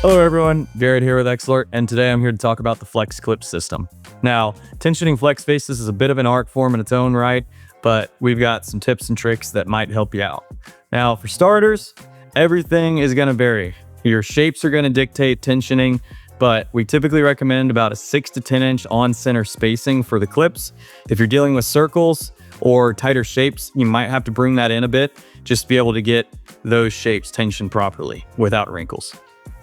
Hello everyone, Garrett here with Excellart, and today I'm here to talk about the flex clip system. Now, tensioning flex faces is a bit of an art form in its own right, but we've got some tips and tricks that might help you out. Now, for starters, everything is going to vary. Your shapes are going to dictate tensioning, but we typically recommend about a 6 to 10 inch on-center spacing for the clips. If you're dealing with circles or tighter shapes, you might have to bring that in a bit just to be able to get those shapes tensioned properly without wrinkles.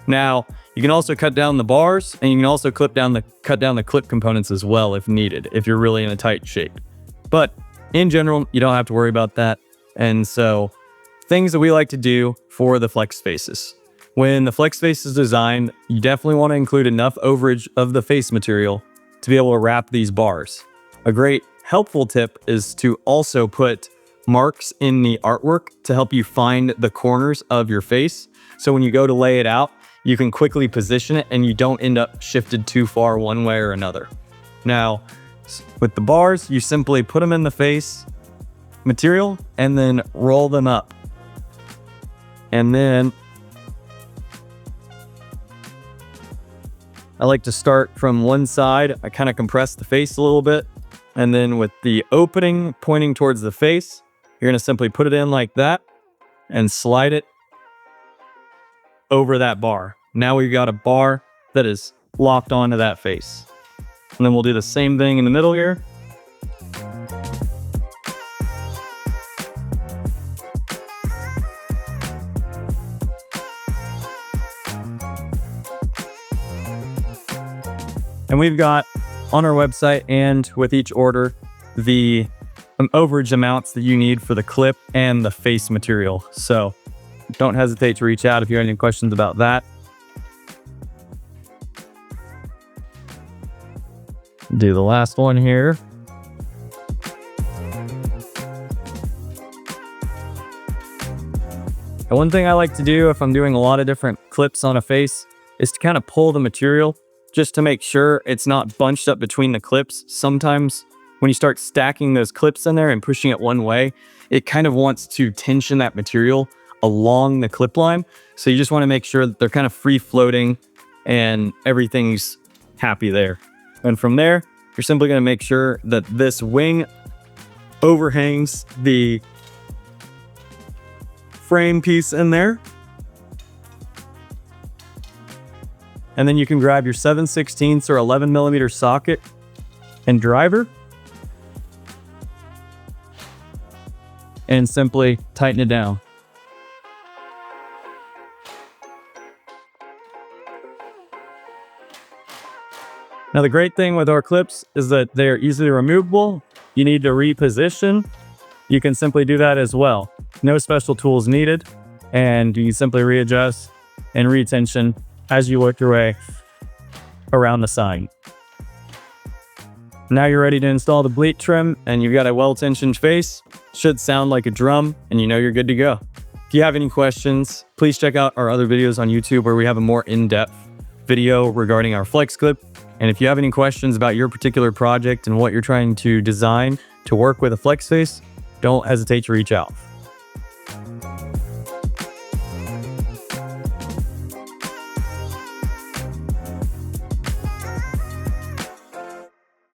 Now, you can also cut down the bars, and you can also cut down the clip components as well if needed, if you're really in a tight shape. But in general, you don't have to worry about that. And so, things that we like to do for the flex faces. When the flex face is designed, you definitely want to include enough overage of the face material to be able to wrap these bars. A great helpful tip is to also put marks in the artwork to help you find the corners of your face. So when you go to lay it out, you can quickly position it and you don't end up shifted too far one way or another. Now, with the bars, you simply put them in the face material and then roll them up. And then I like to start from one side. I kind of compress the face a little bit. And then with the opening pointing towards the face, you're going to simply put it in like that and slide it over that bar. Now we've got a bar that is locked onto that face. And then we'll do the same thing in the middle here. And we've got on our website and with each order, the overage amounts that you need for the clip and the face material. So don't hesitate to reach out if you have any questions about that. Do the last one here. And one thing I like to do if I'm doing a lot of different clips on a face is to kind of pull the material just to make sure it's not bunched up between the clips. Sometimes when you start stacking those clips in there and pushing it one way, it kind of wants to tension that material along the clip line. So you just want to make sure that they're kind of free floating and everything's happy there. And from there, you're simply going to make sure that this wing overhangs the frame piece in there. And then you can grab your 7/16 or 11 millimeter socket and driver and simply tighten it down. Now, the great thing with our clips is that they're easily removable. You need to reposition. You can simply do that as well. No special tools needed. And you can simply readjust and retension as you work your way around the sign. Now you're ready to install the bleat trim and you've got a well-tensioned face. Should sound like a drum and you know you're good to go. If you have any questions, please check out our other videos on YouTube where we have a more in-depth video regarding our flex clip. And if you have any questions about your particular project and what you're trying to design to work with a flex face, don't hesitate to reach out.